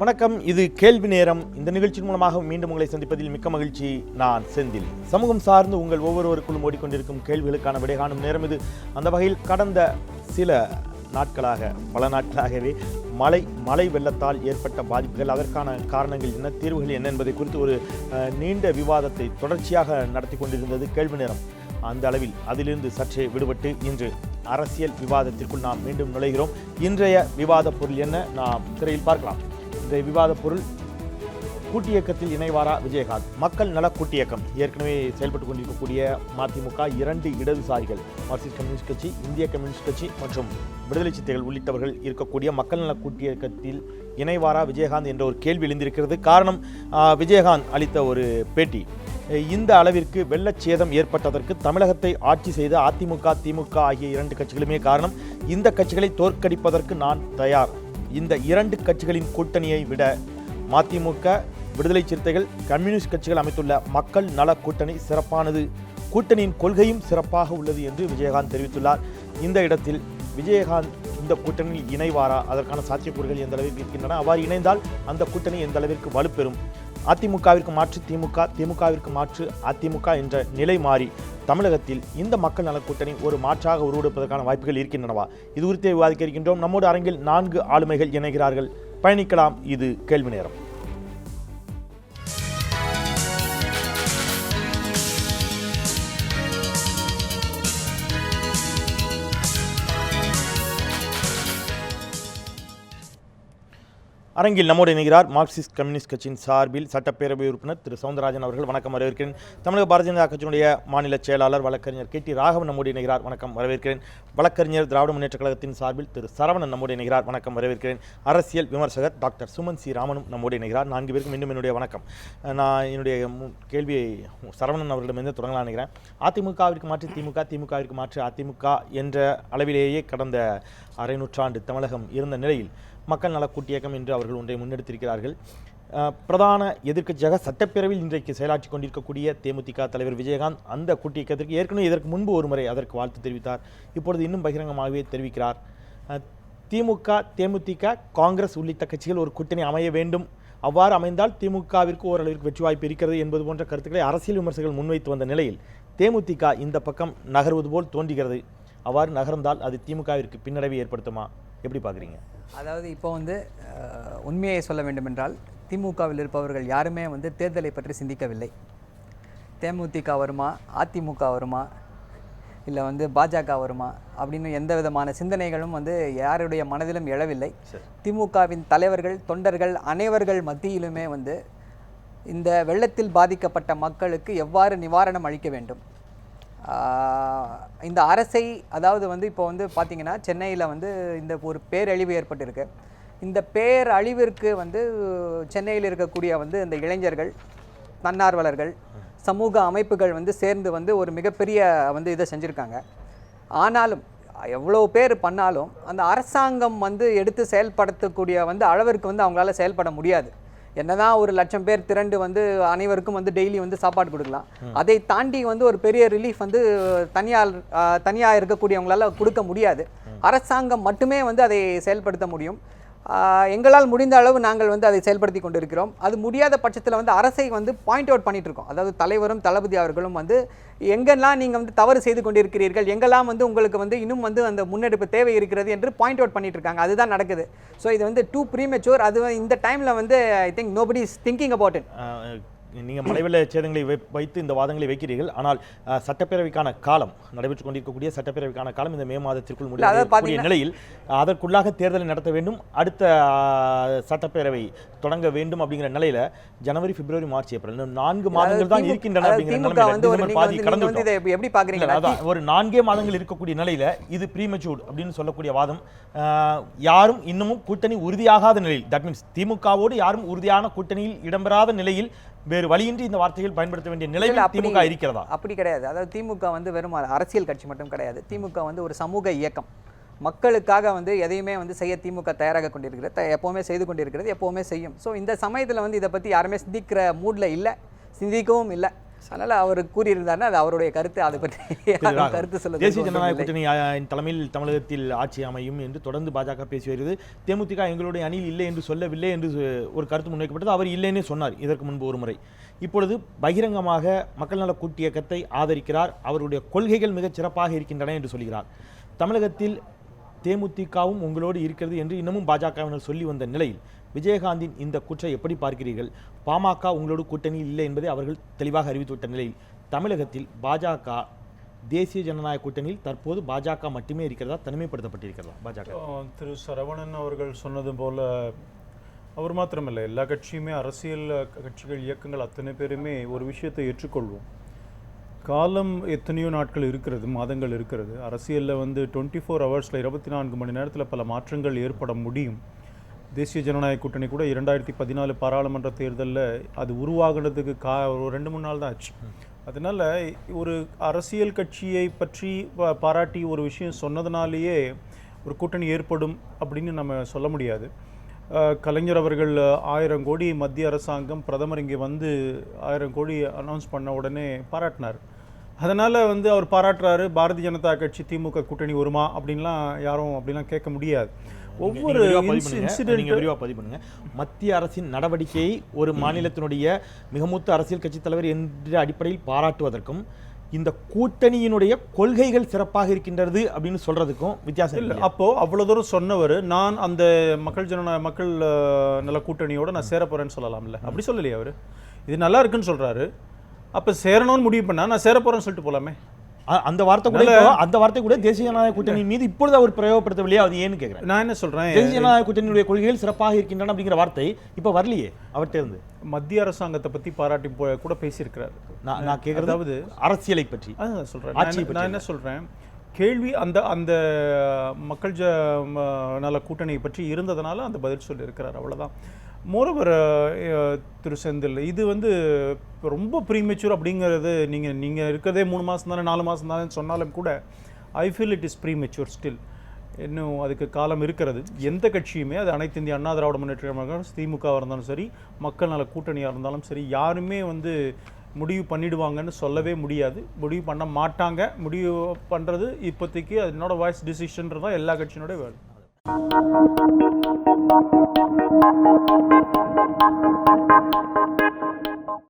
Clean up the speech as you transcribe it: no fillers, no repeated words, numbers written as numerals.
வணக்கம். இது கேள்வி நேரம். இந்த நிகழ்ச்சியின் மூலமாக மீண்டும் உங்களை சந்திப்பதில் மிக்க மகிழ்ச்சி. நான் செந்தில். சமூகம் சார்ந்து உங்கள் ஒவ்வொருவருக்குள்ளும் ஓடிக்கொண்டிருக்கும் கேள்விகளுக்கான விடை காணும் நேரம் இது. அந்த வகையில் கடந்த சில நாட்களாக பல நாட்களாகவே மழை வெள்ளத்தால் ஏற்பட்ட பாதிப்புகள், அதற்கான காரணங்கள் என்ன, தீர்வுகள் என்ன என்பதை குறித்து ஒரு நீண்ட விவாதத்தை தொடர்ச்சியாக நடத்தி கொண்டிருந்தது கேள்வி நேரம். அந்த அளவில் அதிலிருந்து சற்றே விடுபட்டு இன்று அரசியல் விவாதத்திற்குள் நாம் மீண்டும் நுழைகிறோம். இன்றைய விவாத பொருள் என்ன நாம் திரையில் பார்க்கலாம். இன்றைய விவாத பொருள் கூட்டியக்கத்தில் இணைவாரா விஜயகாந்த். மக்கள் நல கூட்டியக்கம் ஏற்கனவே செயல்பட்டுக் கொண்டிருக்கக்கூடிய மதிமுக, 2 இடதுசாரிகள், மார்க்சிஸ்ட் கம்யூனிஸ்ட் கட்சி, இந்திய கம்யூனிஸ்ட் கட்சி மற்றும் விடுதலை சிறுத்தைகள் உள்ளிட்டவர்கள் இருக்கக்கூடிய மக்கள் நல கூட்டியக்கத்தில் இணைவாரா விஜயகாந்த் என்ற ஒரு கேள்வி எழுந்திருக்கிறது. காரணம், விஜயகாந்த் அளித்த ஒரு பேட்டி. இந்த அளவிற்கு வெள்ளச்சேதம் ஏற்பட்டதற்கு தமிழகத்தை ஆட்சி செய்த அதிமுக, திமுக ஆகிய 2 கட்சிகளுமே காரணம். இந்த கட்சிகளை தோற்கடிப்பதற்கு நான் தயார். இந்த 2 கட்சிகளின் கூட்டணியை விட மதிமுக, விடுதலை சிறுத்தைகள், கம்யூனிஸ்ட் கட்சிகள் அமைத்துள்ள மக்கள் நல கூட்டணி சிறப்பானது, கூட்டணியின் கொள்கையும் சிறப்பாக உள்ளது என்று விஜயகாந்த் தெரிவித்துள்ளார். இந்த இடத்தில் விஜயகாந்த் இந்த கூட்டணியில் இணைவாரா, அதற்கான சாத்தியக்கூறுகள் எந்த அளவிற்கு இருக்கின்றன, அவ்வாறு இணைந்தால் அந்த கூட்டணி எந்த அளவிற்கு வலுப்பெறும், அதிமுகவிற்கு மாற்று திமுக, திமுகவிற்கு மாற்று அதிமுக என்ற நிலை மாறி தமிழகத்தில் இந்த மக்கள் நல கூட்டணி ஒரு மாற்றாக உருவெடுப்பதற்கான வாய்ப்புகள் இருக்கின்றனவா, இது குறித்து விவாதிக்க இருக்கின்றோம். நம்மோடு அரங்கில் 4 ஆளுமைகள் இணைகிறார்கள். பயணிக்கலாம். இது கேள்வி நேரம். அரங்கில் நம்மோடு இணைகிறார் மார்க்சிஸ்ட் கம்யூனிஸ்ட் கட்சியின் சார்பில் சட்டப்பேரவை உறுப்பினர் திரு சவுந்தரராஜன் அவர்கள். வணக்கம், வரவேற்கிறேன். தமிழக பாரதிய ஜனதா கட்சியினுடைய மாநில செயலாளர் வழக்கறிஞர் KT ராகவன் நம்மோடு இணைகிறார். வணக்கம், வரவேற்கிறேன். வழக்கறிஞர் திராவிட முன்னேற்ற கழகத்தின் சார்பில் திரு சரவணன் நம்மோடு இணைகிறார். வணக்கம், வரவேற்கிறேன். அரசியல் விமர்சகர் டாக்டர் சுமன் சி ராமனும் நம்மோடு இணைகிறார். 4 பேருக்கும் மீண்டும் என்னுடைய வணக்கம். நான் என்னுடைய கேள்வியை சரவணன் அவர்களிடமிருந்து தொடங்கலாம் நினைக்கிறேன். அதிமுகவிற்கு மாற்று திமுக, திமுகவிற்கு மாற்று அதிமுக என்ற அளவிலேயே கடந்த அரை நூற்றாண்டு தமிழகம் இருந்த நிலையில் மக்கள் நல கூட்டியக்கம் என்று அவர்கள் ஒன்றை முன்னெடுத்திருக்கிறார்கள். பிரதான எதிர்க்கட்சியாக சட்டப்பேரவையில் இன்றைக்கு செயலாற்றி கொண்டிருக்கக்கூடிய தேமுதிக தலைவர் விஜயகாந்த் அந்த கூட்டியக்கத்திற்கு ஏற்கனவே இதற்கு முன்பு ஒரு முறை அதற்கு வாழ்த்து தெரிவித்தார். இப்பொழுது இன்னும் பகிரங்கமாகவே தெரிவிக்கிறார். திமுக, தேமுதிக, காங்கிரஸ் உள்ளிட்ட கட்சிகள் ஒரு கூட்டணி அமைய வேண்டும், அவ்வாறு அமைந்தால் திமுகவிற்கு ஓரளவிற்கு வெற்றி வாய்ப்பு இருக்கிறது என்பது போன்ற கருத்துக்களை அரசியல் விமர்சகர்கள் முன்வைத்து வந்த நிலையில் தேமுதிக இந்த பக்கம் நகர்வது போல் தோன்றுகிறது. அவ்வாறு நகர்ந்தால் அது திமுகவிற்கு பின்னடைவை ஏற்படுத்துமா, எப்படி பார்க்குறீங்க? அதாவது இப்போ உண்மையை சொல்ல வேண்டுமென்றால் திமுகவில் இருப்பவர்கள் யாருமே தேர்தலை பற்றி சிந்திக்கவில்லை. தேமுதிக வருமா, அதிமுக வருமா, இல்லை பாஜக வருமா அப்படின்னு எந்த விதமான சிந்தனைகளும் யாருடைய மனதிலும் எழவில்லை. திமுகவின் தலைவர்கள், தொண்டர்கள் அனைவர்கள் மத்தியிலுமே இந்த வெள்ளத்தில் பாதிக்கப்பட்ட மக்களுக்கு எவ்வாறு நிவாரணம் அளிக்க வேண்டும், இந்த அரசை, அதாவது இப்போ பார்த்திங்கன்னா சென்னையில் இந்த ஒரு பேரழிவு ஏற்பட்டிருக்கு. இந்த பேரழிவிற்கு சென்னையில் இருக்கக்கூடிய இந்த இளைஞர்கள், தன்னார்வலர்கள், சமூக அமைப்புகள் சேர்ந்து ஒரு மிகப்பெரிய இதை செஞ்சுருக்காங்க. ஆனாலும் எவ்வளோ பேர் பண்ணாலும் அந்த அரசாங்கம் எடுத்து செயல்படுத்தக்கூடிய அளவிற்கு அவங்களால செயல்பட முடியாது. என்னதான் ஒரு 1,00,000 பேர் திரண்டு அனைவருக்கும் டெய்லி சாப்பாடு கொடுக்கலாம். அதை தாண்டி ஒரு பெரிய ரிலீஃப் தனியாக இருக்கக்கூடியவங்களால கொடுக்க முடியாது. அரசாங்கம் மட்டுமே அதை செயல்படுத்த முடியும். எங்களால் முடிந்த அளவு நாங்கள் அதை செயல்படுத்தி கொண்டிருக்கிறோம். அது முடியாத பட்சத்தில் அரசை பாயிண்ட் அவுட் பண்ணிட்டு இருக்கோம். அதாவது தலைவரும் தளபதி அவர்களும் எங்கெல்லாம் நீங்கள் தவறு செய்து கொண்டிருக்கிறீர்கள், எங்கெல்லாம் உங்களுக்கு இன்னும் அந்த முன்னெடுப்பு தேவை இருக்கிறது என்று பாயிண்ட் அவுட் பண்ணிட்டு இருக்காங்க. அதுதான் நடக்குது. ஸோ இது டூ ப்ரீமெச்சூர். அது இந்த டைமில் I think nobody is thinking about it. நீங்கள் மழைவெள்ள சேதங்களை வைத்து இந்த வாதங்களை வைக்கிறீர்கள். ஆனால் சட்டப்பேரவைக்கான காலம் நடைபெற்றுக் கொண்டிருக்கக்கூடிய சட்டப்பேரவைக்கான காலம் இந்த மே மாதத்திற்குள் முடியக்கூடிய நிலையில் அதற்குள்ளாக தேர்தலை நடத்த வேண்டும், அடுத்த சட்டப்பேரவை தொடங்க வேண்டும் அப்படிங்கிற நிலையில ஜனவரி, பிப்ரவரி, மார்ச், ஏப்ரல் 4 மாதங்கள் தான் இருக்கின்றன. எப்படி பாக்குறீங்க? ஒரு 4 மாதங்கள் இருக்கக்கூடிய நிலையில இது ப்ரீமெச்சூர்ட் அப்படின்னு சொல்லக்கூடிய வாதம். யாரும் இன்னமும் கூட்டணி உறுதியாகாத நிலையில், தட் மீன்ஸ் திமுகவோடு யாரும் உறுதியான கூட்டணியில் இடம்பெறாத நிலையில் வேறு வழியின்றி இந்த வார்த்தைகள் பயன்படுத்த வேண்டிய நிலையில் திமுக இருக்கிறதா? அப்படி கிடையாது. அதாவது திமுக வெறும் அரசியல் கட்சி மட்டும் கிடையாது. திமுக ஒரு சமூக இயக்கம். மக்களுக்காக எதையுமே செய்ய திமுக தயாராக கொண்டிருக்கிறது, எப்போவுமே செய்து கொண்டிருக்கிறது, எப்போவுமே செய்யும். ஸோ இந்த சமயத்தில் இதை பற்றி யாருமே சிந்திக்கிற மூடில் இல்லை, சிந்திக்கவும் இல்லை. அதனால் அவர் கூறியிருந்தாருன்னா அது அவருடைய கருத்து, அதை பற்றி யாரும் கருத்து சொல்ல தேசிய ஜனநாயக கூட்டணி தலைமையில் தமிழகத்தில் ஆட்சி அமையும் என்று தொடர்ந்து பாஜக பேசி வருகிறது. தேமுதிக எங்களுடைய அணியில் இல்லை என்று சொல்லவில்லை என்று ஒரு கருத்து முன்வைக்கப்பட்டது. அவர் இல்லைன்னே சொன்னார் இதற்கு முன்பு ஒரு முறை. இப்பொழுது பகிரங்கமாக மக்கள் நல கூட்டு இயக்கத்தை ஆதரிக்கிறார். அவருடைய கொள்கைகள் மிகச் சிறப்பாக இருக்கின்றன என்று சொல்கிறார். தமிழகத்தில் தேமுதிகவும் உங்களோடு இருக்கிறது என்று இன்னமும் பாஜகவினர் சொல்லி வந்த நிலையில் விஜயகாந்தின் இந்த கூற்றை எப்படி பார்க்கிறீர்கள்? பாமக உங்களோடு கூட்டணியில் இல்லை என்பதை அவர்கள் தெளிவாக அறிவித்துவிட்ட நிலையில் தமிழகத்தில் பாஜக தேசிய ஜனநாயக கூட்டணியில் தற்போது பாஜக மட்டுமே இருக்கிறதா, தனிமைப்படுத்தப்பட்டிருக்கிறதா பாஜக? திரு சரவணன் அவர்கள் சொன்னது போல அவர் மாத்திரமல்ல, எல்லா கட்சியுமே, அரசியல் கட்சிகள், இயக்கங்கள் அத்தனை பேருமே ஒரு விஷயத்தை ஏற்றுக்கொள்வோம். காலம் எத்தனையோ நாட்கள் இருக்கிறது, மாதங்கள் இருக்கிறது. அரசியலில் 24 ஹவர்ஸில் 24 மணி நேரத்தில் பல மாற்றங்கள் ஏற்பட முடியும். தேசிய ஜனநாயக கூட்டணி கூட 2014 பாராளுமன்ற தேர்தலில் அது உருவாகினதுக்கு ஒரு 2-3 நாள் தான் ஆச்சு. அதனால் ஒரு அரசியல் கட்சியை பற்றி பாராட்டி ஒரு விஷயம் சொன்னதுனாலேயே ஒரு கூட்டணி ஏற்படும் அப்படின்னு நம்ம சொல்ல முடியாது. கலைஞர் அவர்கள் 1000 கோடி மத்திய அரசாங்கம், பிரதமர் இங்கே 1000 கோடி அனௌன்ஸ் பண்ண உடனே பாராட்டினார். அதனால் அவர் பாராட்டுறாரு. பாரதிய ஜனதா கட்சி திமுக கூட்டணி வருமா அப்படின்லாம் யாரும் அப்படிலாம் கேட்க முடியாது. ஒவ்வொரு இன்சிடென்ட் மத்திய அரசின் நடவடிக்கையை ஒரு மாநிலத்தினுடைய மிக மூத்த அரசியல் கட்சி தலைவர் என்ற அடிப்படையில் பாராட்டுவதற்கும் இந்த கூட்டணியினுடைய கொள்கைகள் சிறப்பாக இருக்கின்றது அப்படின்னு சொல்றதுக்கும் வித்தியாசம் இல்லை. அப்போ அவ்வளவு தூரம் சொன்னவர் நான் அந்த மக்கள் நல கூட்டணியோட நான் சேரப்போறேன்னு சொல்லலாம்ல? அப்படி சொல்லலையே அவர். இது நல்லா இருக்குன்னு சொல்றாரு. அப்ப சேரணும்னு முடிவு பண்ணா நான் சேரப்போறேன்னு சொல்லிட்டு போலாமே. அந்த வார்த்தை கூட தேசிய ஜனநாயக கூட்டணியின் மீது இப்பொழுது அவர் பிரயோகப்படுத்தவில்லையா? அது ஏன்னு கேட்கிறேன். நான் என்ன சொல்றேன், தேசிய ஜனநாயக கூட்டணியுடைய கொள்கைகள் சிறப்பாக இருக்கின்றன அப்படிங்கிற வார்த்தை இப்ப வரலையே அவர்கிட்ட இருந்து. மத்திய அரசாங்கத்தை பத்தி பாராட்டி கூட பேசியிருக்கிறாரு. நான் கேட்கறது அதாவது அரசியலை பற்றி சொல்றேன். நான் என்ன சொல்றேன், கேள்வி அந்த மக்கள் நல கூட்டணியை பற்றி இருந்ததுனால அந்த பதில் சொல்லி இருக்கிறார், அவ்வளவுதான். மோரோவர் திரு செந்தில், இது ரொம்ப ப்ரீமெச்சூர் அப்படிங்கிறது நீங்கள் இருக்கிறதே 3 மாதம் தானே 4 மாதம் தானே சொன்னாலும் கூட I feel it is premature still. இன்னும் அதுக்கு காலம் இருக்கிறது. எந்த கட்சியுமே, அது அனைத்து இந்திய அண்ணா திராவிட முன்னேற்ற கழகம், திமுகவாக இருந்தாலும் சரி, மக்கள் நல கூட்டணியாக இருந்தாலும் சரி, யாருமே முடிவு பண்ணிடுவாங்கன்னு சொல்லவே முடியாது. முடிவு பண்ண மாட்டாங்க. முடிவு பண்ணுறது இப்போதைக்கு அது என்னோட வாய்ஸ் டிசிஷன்றது தான் எல்லா கட்சியினோட வேலை.